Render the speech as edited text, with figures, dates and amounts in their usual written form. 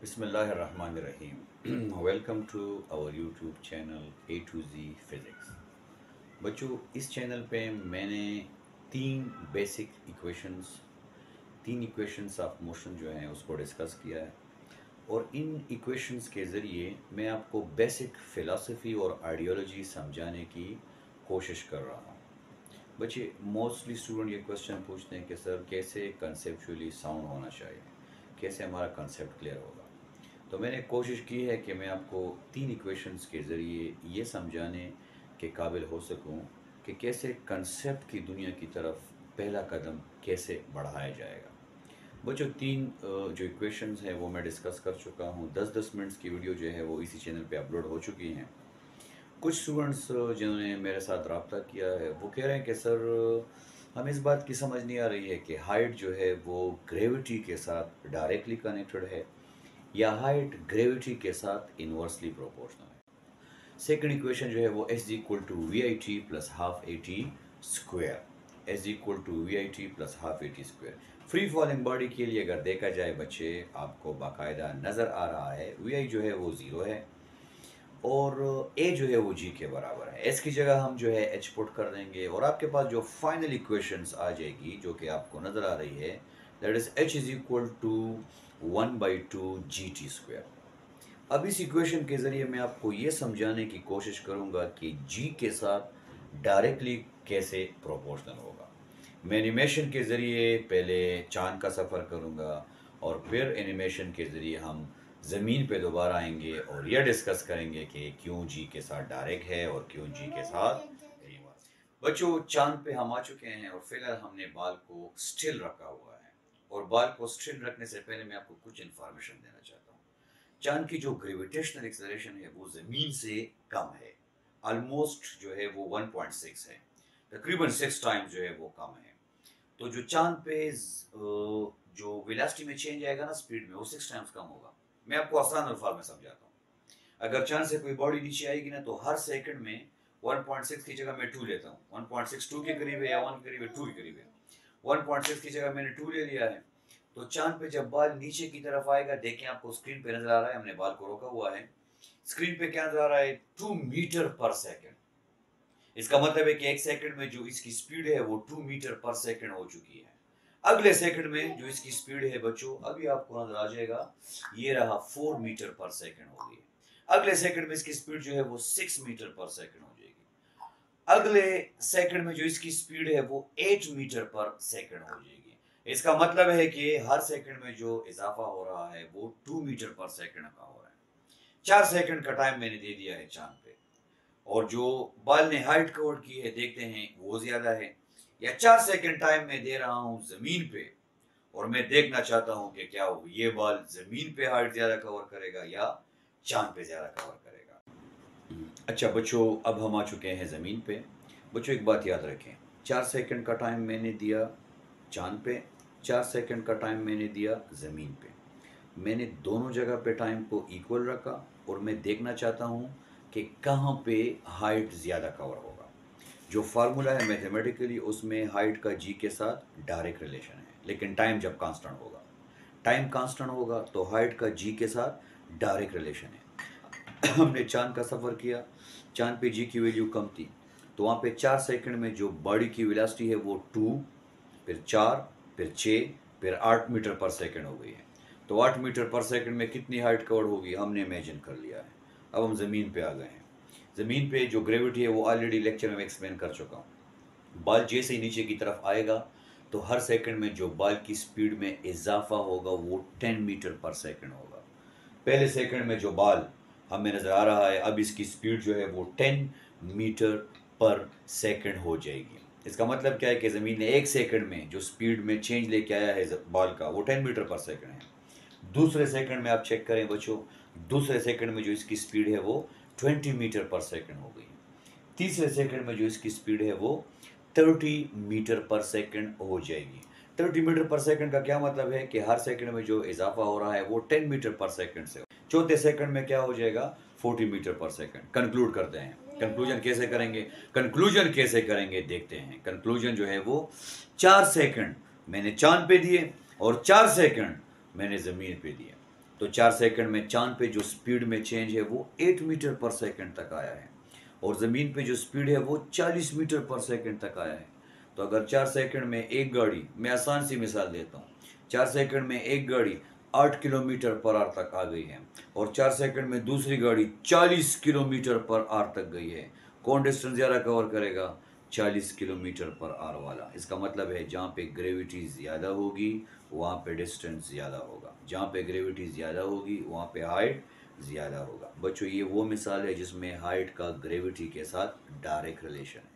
बिस्मिल्लाहिर्रहमानिर्रहीम। Welcome to our YouTube channel A to Z physics. बच्चों, इस चैनल पे मैंने तीन इक्वेशंस ऑफ मोशन जो हैं उसको डिस्कस किया है, और इन इक्वेशंस के ज़रिए मैं आपको बेसिक फ़िलासफ़ी और आइडियोलॉजी समझाने की कोशिश कर रहा हूँ। बच्चे, मोस्टली स्टूडेंट ये क्वेश्चन पूछते हैं कि सर कैसे कंसेप्चुअली साउंड होना चाहिए, कैसे हमारा कंसेप्ट क्लियर होगा। तो मैंने कोशिश की है कि मैं आपको तीन इक्वेशंस के ज़रिए ये समझाने के काबिल हो सकूं कि कैसे कंसेप्ट की दुनिया की तरफ पहला कदम कैसे बढ़ाया जाएगा। बच्चों, जो इक्वेशंस हैं वो मैं डिस्कस कर चुका हूँ। 10-10 मिनट्स की वीडियो जो है वो इसी चैनल पे अपलोड हो चुकी हैं। कुछ स्टूडेंट्स जिन्होंने मेरे साथ रब्ता किया है वो कह रहे हैं कि सर हमें इस बात की समझ नहीं आ रही है कि हाइट जो है वो ग्रेविटी के साथ डायरेक्टली कनेक्टेड है या हाइट ग्रेविटी के साथ इन्वर्सली प्रोपोर्शनल है। सेकंड इक्वेशन जो है वो S equal to V I T plus half A T square, S equal to V I T plus half A T square. Free falling body के लिए अगर देखा जाए बच्चे, आपको बाकायदा नज़र आ रहा है वी आई जो है वो ज़ीरो है और ए जो है वो जी के बराबर है। एस की जगह हम जो है एच पुट कर देंगे और आपके पास जो फाइनल इक्वेशंस आ जाएगी जो कि आपको नज़र आ रही है, that is H is equal to 1/2 G T square. अब इस इक्वेशन के ज़रिए मैं आपको ये समझाने की कोशिश करूँगा कि जी के साथ डायरेक्टली कैसे प्रोपोर्शनल होगा। मैं एनिमेशन के ज़रिए पहले चांद का सफ़र करूँगा और फिर एनिमेशन के ज़रिए हम ज़मीन पे दोबारा आएंगे और यह डिस्कस करेंगे कि क्यों जी के साथ डायरेक्ट है और क्यों जी के साथ रिवर्स। बच्चों, चांद पे हम आ चुके हैं और फिलहाल हमने बाल को स्टिल रखा हुआ है, और बाल को स्टिल रखने से पहले मैं आपको कुछ इन्फॉर्मेशन देना चाहता हूँ। चांद की जो ग्रेविटेशनल एक्सेलरेशन है वो ज़मीन से कम है, ऑलमोस्ट जो है वो 1.6 है, तकरीबन 6 टाइम्स जो है वो कम है। तो जो चांद पे जो वेलोसिटी में चेंज आएगा ना, स्पीड में, वो 6 टाइम्स कम होगा। मैं आपको आसान अल्फाज में समझाता हूँ। अगर चांद से कोई बॉडी नीचे आएगी ना, तो हर सेकंड में 1.6 की जगह मैं 2 लेता हूँ। 1.62 के करीब है या 1 के करीब है, 2 के करीब है। 1.6 की जगह मैंने 2 ले लिया है। तो चांद पे जब बाल नीचे की तरफ आएगा, देखें आपको स्क्रीन पे नजर आ रहा है, हमने बाल को रोका हुआ है। स्क्रीन पे क्या नजर आ रहा है? 2 मीटर पर सेकंड। इसका मतलब है कि एक सेकंड में जो इसकी स्पीड है वो 2 मीटर पर सेकंड हो चुकी है। अगले सेकंड में जो इसकी स्पीड है बच्चों, अभी आपको नजर आ जाएगा, ये रहा 4 मीटर पर सेकंड हो गई। अगले सेकंड में इसकी स्पीड जो है वो 6 मीटर पर सेकंड हो जाएगी। अगले सेकंड में जो इसकी स्पीड है वो 8 मीटर पर सेकंड हो जाएगी। इसका मतलब है कि हर सेकंड में जो इजाफा हो रहा है वो 2 मीटर पर सेकंड का हो रहा है। 4 सेकंड का टाइम मैंने दे दिया है चांद पे, और जो बाल ने हाइट कवर की है देखते हैं वो ज्यादा है, या 4 सेकंड टाइम में दे रहा हूं जमीन पे, और मैं देखना चाहता हूं कि क्या ये बाल जमीन पे हाइट ज्यादा कवर करेगा या चांद पे ज्यादा कवर करेगा। अच्छा बच्चों, अब हम आ चुके हैं ज़मीन पे। बच्चों, एक बात याद रखें, 4 सेकंड का टाइम मैंने दिया चांद पे, 4 सेकंड का टाइम मैंने दिया ज़मीन पे। मैंने दोनों जगह पे टाइम को इक्वल रखा और मैं देखना चाहता हूँ कि कहाँ पे हाइट ज़्यादा कवर होगा। जो फार्मूला है मैथमेटिकली, उसमें हाइट का जी के साथ डायरेक्ट रिलेशन है, लेकिन टाइम जब कांस्टेंट होगा, टाइम कांस्टेंट होगा तो हाइट का जी के साथ डायरेक्ट रिलेशन है। हमने चांद का सफ़र किया, चांद पे जी की वैल्यू कम थी, तो वहाँ पे 4 सेकंड में जो बॉडी की वेलोसिटी है वो 2, फिर 4, फिर 6, फिर 8 मीटर पर सेकंड हो गई है। तो 8 मीटर पर सेकंड में कितनी हाइट कवर होगी हमने इमेजिन कर लिया है। अब हम ज़मीन पे आ गए हैं। ज़मीन पे जो ग्रेविटी है वो ऑलरेडी लेक्चर में एक्सप्लेन कर चुका हूँ। बाल जैसे ही नीचे की तरफ आएगा तो हर सेकंड में जो बाल की स्पीड में इजाफा होगा वो 10 मीटर पर सेकंड होगा। पहले सेकंड में जो बाल हमें नज़र आ रहा है, अब इसकी स्पीड जो है वो 10 मीटर पर सेकंड हो जाएगी। इसका मतलब क्या है कि ज़मीन ने एक सेकंड में जो स्पीड में चेंज लेके आया है बाल का, वो 10 मीटर पर सेकंड है। दूसरे सेकंड में आप चेक करें बच्चों, दूसरे सेकंड में जो इसकी स्पीड है वो 20 मीटर पर सेकंड हो गई। तीसरे सेकंड में जो इसकी स्पीड है वो 30 मीटर पर सेकंड हो जाएगी। 30 मीटर पर सेकंड का क्या मतलब है कि हर सेकंड में जो इजाफा हो रहा है वो 10 मीटर पर सेकंड से। चौथे सेकंड में क्या हो जाएगा? 40 मीटर पर सेकंड। कंक्लूड करते हैं। कंक्लूजन कैसे करेंगे? देखते हैं। कंक्लूजन जो है वो 4 सेकंड मैंने चांद पे दिए और 4 सेकंड मैंने ज़मीन पे दिए। तो 4 सेकंड में चाँद पे जो स्पीड में चेंज है वो 8 मीटर पर सेकंड तक आया है, और ज़मीन पे जो स्पीड है वो 40 मीटर पर सेकंड तक आया है। तो अगर 4 सेकंड में एक गाड़ी, मैं आसान सी मिसाल देता हूँ, 4 सेकंड में एक गाड़ी 8 किलोमीटर पर आवर तक आ गई है, और 4 सेकंड में दूसरी गाड़ी 40 किलोमीटर पर आवर तक गई है, कौन डिस्टेंस ज़्यादा कवर करेगा? 40 किलोमीटर पर आवर वाला। इसका मतलब है जहाँ पे ग्रेविटी ज़्यादा होगी वहाँ पे डिस्टेंस ज़्यादा होगा, जहाँ पे ग्रेविटी ज़्यादा होगी वहाँ पे हाइट ज़्यादा होगा। बच्चों, ये वो मिसाल है जिसमें हाइट का ग्रेविटी के साथ डायरेक्ट रिलेशन है।